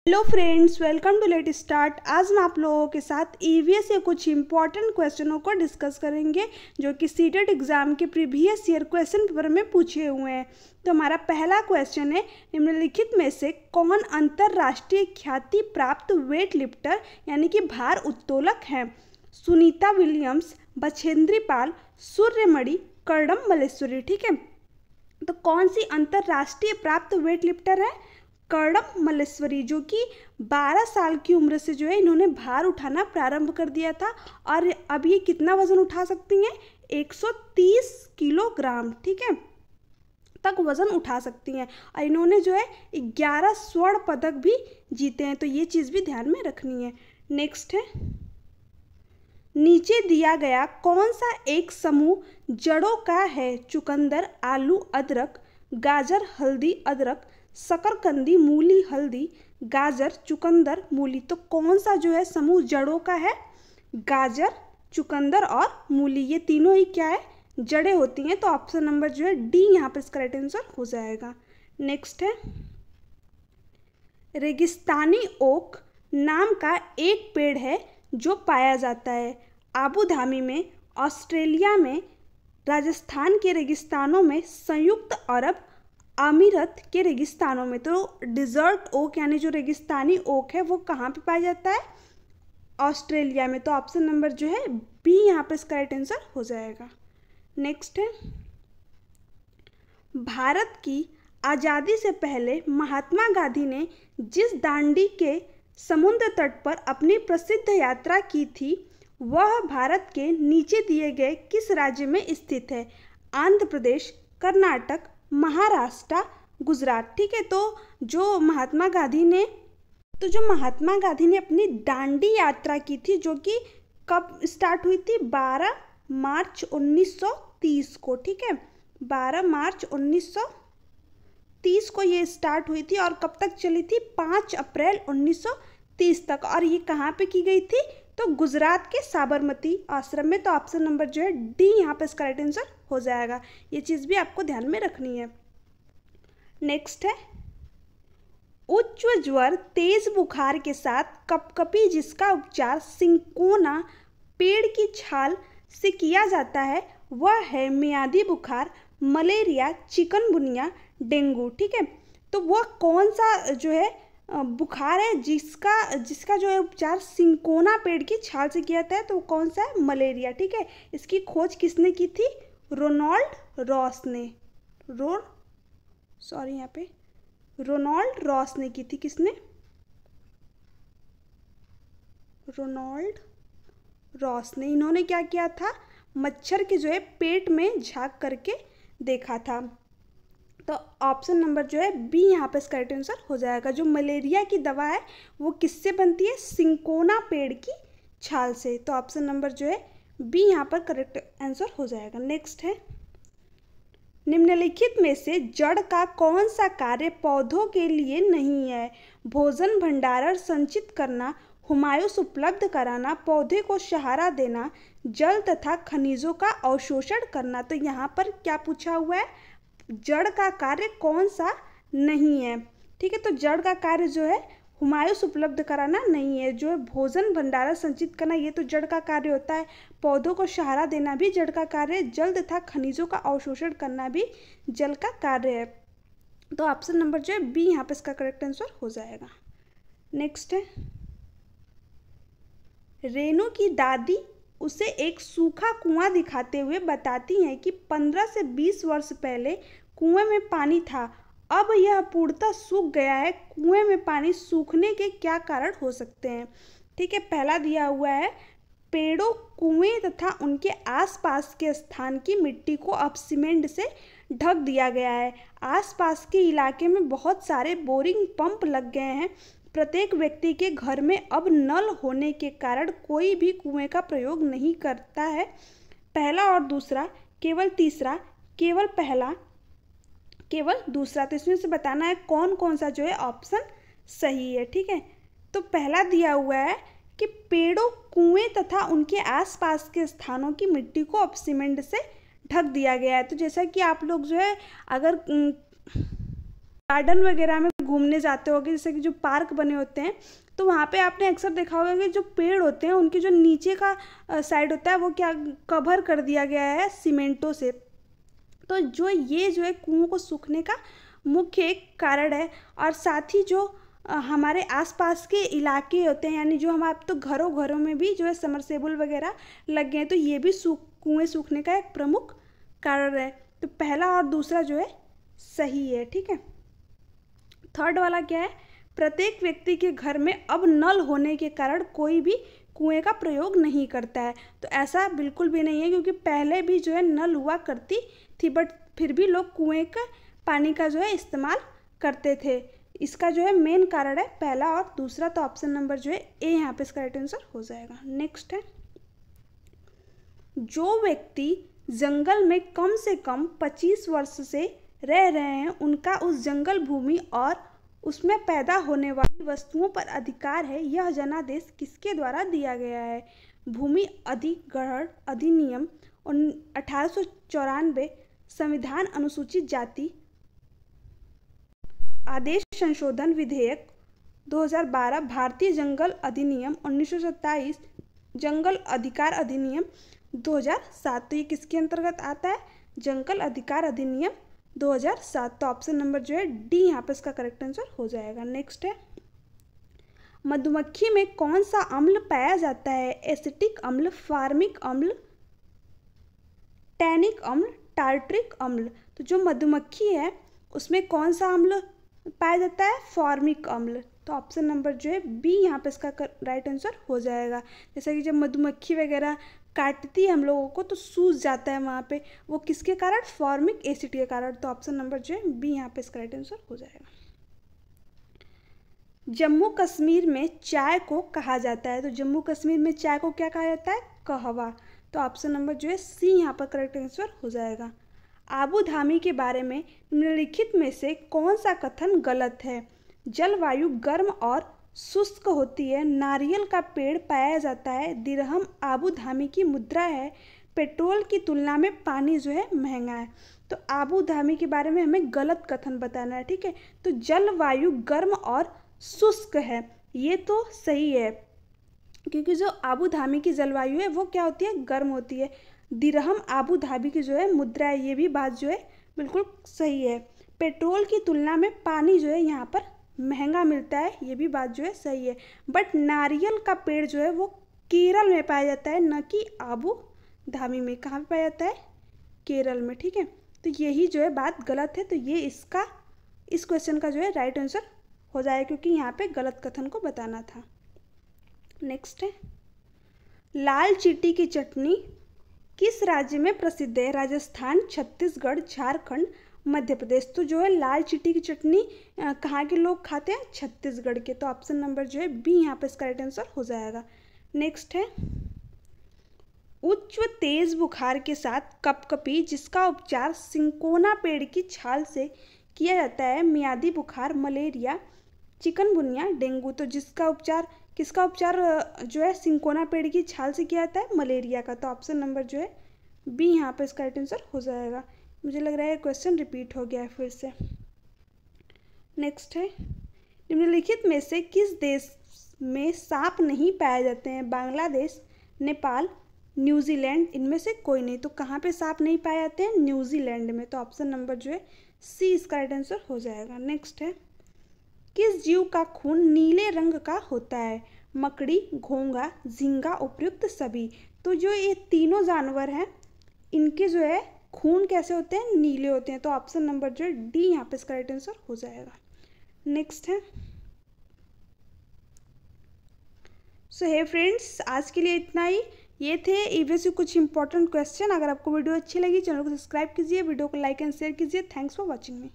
Hello friends, welcome to let start. आज हम आप लोगों के साथ ईवीएस के कुछ इंपॉर्टेंट क्वेश्चनों को डिस्कस करेंगे जो कि सीटेट एग्जाम के प्रीवियस ईयर क्वेश्चन पेपर में पूछे हुए हैं। तो हमारा पहला क्वेश्चन है, निम्नलिखित में से कौन अंतर्राष्ट्रीय ख्याति प्राप्त वेट लिफ्टर यानी कि भार उत्तोलक है? सुनीता विलियम्स, बछेंद्री पाल, सूर्यमणि, कर्णम मल्लेश्वरी। ठीक है, तो कौन सी अंतर्राष्ट्रीय प्राप्त वेट लिफ्टर है? कर्णम मल्लेश्वरी, जो कि 12 साल की उम्र से जो है इन्होंने भार उठाना प्रारंभ कर दिया था और अब ये कितना वजन उठा सकती हैं? 130 किलोग्राम, ठीक है, तक वजन उठा सकती हैं। और इन्होंने जो है 11 स्वर्ण पदक भी जीते हैं, तो ये चीज़ भी ध्यान में रखनी है। नेक्स्ट है, नीचे दिया गया कौन सा एक समूह जड़ों का है? चुकंदर, आलू, अदरक, गाजर, हल्दी, अदरक, शकरकंदी, मूली, हल्दी, गाजर, चुकंदर, मूली। तो कौन सा जो है समूह जड़ों का है? गाजर, चुकंदर और मूली, ये तीनों ही क्या है? जड़ें होती हैं। तो ऑप्शन नंबर जो है डी यहाँ पर इसका राइट आंसर हो जाएगा। नेक्स्ट है, रेगिस्तानी ओक नाम का एक पेड़ है जो पाया जाता है आबू धाबी में, ऑस्ट्रेलिया में, राजस्थान के रेगिस्तानों में, संयुक्त अरब अमीरत के रेगिस्तानों में। तो डिजर्ट ओक यानी जो रेगिस्तानी ओक है वो कहाँ पे पाया जाता है? ऑस्ट्रेलिया में। तो ऑप्शन नंबर जो है बी यहाँ पे इसका राइट आंसर हो जाएगा। नेक्स्ट है, भारत की आज़ादी से पहले महात्मा गांधी ने जिस दांडी के समुद्र तट पर अपनी प्रसिद्ध यात्रा की थी वह भारत के नीचे दिए गए किस राज्य में स्थित है? आंध्र प्रदेश, कर्नाटक, महाराष्ट्र, गुजरात। ठीक है, तो जो महात्मा गांधी ने अपनी दांडी यात्रा की थी जो कि कब स्टार्ट हुई थी? 12 मार्च 1930 को। ठीक है, 12 मार्च 1930 को ये स्टार्ट हुई थी और कब तक चली थी? 5 अप्रैल 1930 तक। और ये कहाँ पे की गई थी? तो गुजरात के साबरमती आश्रम में। तो ऑप्शन नंबर जो है डी यहाँ पे इसका राइट आंसर हो जाएगा। ये चीज़ भी आपको ध्यान में रखनी है। नेक्स्ट है, उच्च ज्वर, तेज बुखार के साथ कपकपी जिसका उपचार सिंकोना पेड़ की छाल से किया जाता है वह है मियादी बुखार, मलेरिया, चिकनगुनिया, डेंगू। ठीक है, तो वह कौन सा जो है बुखार है जिसका जो है उपचार सिंकोना पेड़ की छाल से किया जाता है? तो कौन सा है? मलेरिया। ठीक है, इसकी खोज किसने की थी? रोनाल्ड रॉस ने। रोनाल्ड रॉस ने की थी। किसने? रोनाल्ड रॉस ने। इन्होंने क्या किया था? मच्छर के जो है पेट में झांक करके देखा था। तो ऑप्शन नंबर जो है बी यहाँ पे इसका राइट आंसर हो जाएगा। जो मलेरिया की दवा है वो किससे बनती है? सिंकोना पेड़ की छाल से। तो ऑप्शन नंबर जो है बी यहाँ पर करेक्ट आंसर हो जाएगा। नेक्स्ट है, निम्नलिखित में से जड़ का कौन सा कार्य पौधों के लिए नहीं है? भोजन भंडारण संचित करना, हुमायूस उपलब्ध कराना, पौधे को सहारा देना, जल तथा खनिजों का अवशोषण करना। तो यहाँ पर क्या पूछा हुआ है? जड़ का कार्य कौन सा नहीं है? ठीक है, तो जड़ का कार्य जो है हुमायूस उपलब्ध कराना नहीं है। जो है भोजन भंडारण संचित करना ये तो जड़ का कार्य होता है, पौधों को सहारा देना भी जड़ का कार्य है, जल तथा खनिजों का अवशोषण करना भी जल का कार्य है। तो ऑप्शन नंबर जो है बी यहाँ पे इसका करेक्ट आंसर हो जाएगा। नेक्स्ट है, रेनू की दादी उसे एक सूखा कुआं दिखाते हुए बताती हैं कि 15 से 20 वर्ष पहले कुएं में पानी था, अब यह पूर्णतः सूख गया है। कुएं में पानी सूखने के क्या कारण हो सकते हैं? ठीक है, पहला दिया हुआ है, पेड़ों, कुएं तथा उनके आसपास के स्थान की मिट्टी को अब सीमेंट से ढक दिया गया है। आसपास के इलाके में बहुत सारे बोरिंग पंप लग गए हैं। प्रत्येक व्यक्ति के घर में अब नल होने के कारण कोई भी कुएं का प्रयोग नहीं करता है। पहला और दूसरा, केवल तीसरा, केवल पहला, केवल दूसरा। तो इसमें से बताना है कौन कौन सा जो है ऑप्शन सही है। ठीक है, तो पहला दिया हुआ है कि पेड़ों, कुएं तथा उनके आसपास के स्थानों की मिट्टी को अब सीमेंट से ढक दिया गया है। तो जैसा कि आप लोग जो है अगर गार्डन वगैरह में घूमने जाते होगे, जैसे कि जो पार्क बने होते हैं, तो वहाँ पे आपने अक्सर देखा होगा कि जो पेड़ होते हैं उनके जो नीचे का साइड होता है वो क्या कवर कर दिया गया है सीमेंटों से। तो जो ये जो है कुओं को सूखने का मुख्य एक कारण है। और साथ ही जो हमारे आसपास के इलाके होते हैं, यानी जो हमारे तो घरों घरों में भी जो है समरसेबुल वगैरह लग गए हैं, तो ये भी कुएँ सूखने का एक प्रमुख कारण है। तो पहला और दूसरा जो है सही है, ठीक है। थर्ड वाला क्या है, प्रत्येक व्यक्ति के घर में अब नल होने के कारण कोई भी कुएं का प्रयोग नहीं करता है। तो ऐसा बिल्कुल भी नहीं है, क्योंकि पहले भी जो है नल हुआ करती थी, बट फिर भी लोग कुएं का पानी का जो है इस्तेमाल करते थे। इसका जो है मेन कारण है पहला और दूसरा। तो ऑप्शन नंबर जो है ए यहाँ पे इसका राइट आंसर हो जाएगा। नेक्स्ट है, जो व्यक्ति जंगल में कम से कम 25 वर्ष से रह रहे हैं उनका उस जंगल भूमि और उसमें पैदा होने वाली वस्तुओं पर अधिकार है। यह जनादेश किसके द्वारा दिया गया है? भूमि अधिग्रहण अधिनियम 1894, संविधान अनुसूचित जाति आदेश संशोधन विधेयक 2012, भारतीय जंगल अधिनियम 1927, जंगल अधिकार अधिनियम 2007। तो ये किसके अंतर्गत आता है? जंगल अधिकार अधिनियम 2007। तो ऑप्शन नंबर जो है डी यहाँ पर इसका करेक्ट आंसर हो जाएगा। नेक्स्ट है, मधुमक्खी में कौन सा अम्ल पाया जाता है? एसिटिक अम्ल, फार्मिक अम्ल, टैनिक अम्ल, टार्ट्रिक अम्ल। तो जो मधुमक्खी है उसमें कौन सा अम्ल पाया जाता है? फॉर्मिक अम्ल। तो ऑप्शन नंबर जो है बी यहाँ पे इसका राइट आंसर हो जाएगा। जैसे कि जब मधुमक्खी वगैरह काटती है हम लोगों को तो सूज जाता है वहाँ पे, वो किसके कारण? फॉर्मिक एसिड के कारण। तो ऑप्शन नंबर जो है बी यहाँ पे इसका राइट आंसर हो जाएगा। जम्मू कश्मीर में चाय को कहा जाता है, तो जम्मू कश्मीर में चाय को क्या कहा जाता है? कहवा। तो ऑप्शन नंबर जो है सी यहाँ पर करेक्ट आंसर हो जाएगा। आबू धामी के बारे में निम्नलिखित में से कौन सा कथन गलत है? जलवायु गर्म और शुष्क होती है, नारियल का पेड़ पाया जाता है, दिरहम आबू धामी की मुद्रा है, पेट्रोल की तुलना में पानी जो है महंगा है। तो आबू धामी के बारे में हमें गलत कथन बताना है, ठीक है। तो जलवायु गर्म और शुष्क है, ये तो सही है, क्योंकि जो आबू धामी की जलवायु है वो क्या होती है? गर्म होती है। दिरहम आबू धाबी की जो है मुद्रा है, ये भी बात जो है बिल्कुल सही है। पेट्रोल की तुलना में पानी जो है यहाँ पर महंगा मिलता है, ये भी बात जो है सही है। बट नारियल का पेड़ जो है वो केरल में पाया जाता है, न कि आबू धाबी में। कहाँ पे पाया जाता है? केरल में, ठीक है। तो यही जो है बात गलत है, तो ये इसका इस क्वेश्चन का जो है राइट आंसर हो जाएगा, क्योंकि यहाँ पे गलत कथन को बताना था। नेक्स्ट है, लाल चींटी की चटनी किस राज्य में प्रसिद्ध है? राजस्थान, छत्तीसगढ़, झारखंड, मध्य प्रदेश। तो जो है लाल चींटी की चटनी कहाँ के लोग खाते हैं? छत्तीसगढ़ के। तो ऑप्शन नंबर जो है बी यहाँ पे इसका राइट आंसर हो जाएगा। नेक्स्ट है, उच्च तेज बुखार के साथ कपकपी जिसका उपचार सिंकोना पेड़ की छाल से किया जाता है, मियादी बुखार, मलेरिया, चिकनगुनिया, डेंगू। तो जिसका उपचार किसका उपचार जो है सिंकोना पेड़ की छाल से किया जाता है? मलेरिया का। तो ऑप्शन नंबर जो है बी यहाँ पे इसका राइट आंसर हो जाएगा। मुझे लग रहा है क्वेश्चन रिपीट हो गया है फिर से। नेक्स्ट है, निम्नलिखित में से किस देश में सांप नहीं पाए जाते हैं? बांग्लादेश, नेपाल, न्यूजीलैंड, इनमें से कोई नहीं। तो कहाँ पे सांप नहीं पाए जाते हैं? न्यूजीलैंड में। तो ऑप्शन नंबर जो है सी इसका राइट आंसर हो जाएगा। नेक्स्ट है, किस जीव का खून नीले रंग का होता है? मकड़ी, घोंघा, झींगा, उपयुक्त सभी। तो जो ये तीनों जानवर हैं इनके जो है खून कैसे होते हैं? नीले होते हैं। तो ऑप्शन नंबर जो है डी यहाँ पे इसका राइट आंसर हो जाएगा। नेक्स्ट है, सो हे फ्रेंड्स, आज के लिए इतना ही। ये थे ईवीएस के कुछ इंपॉर्टेंट क्वेश्चन। अगर आपको वीडियो अच्छी लगी चैनल को सब्सक्राइब कीजिए, वीडियो को लाइक एंड शेयर कीजिए। Thanks for watching me.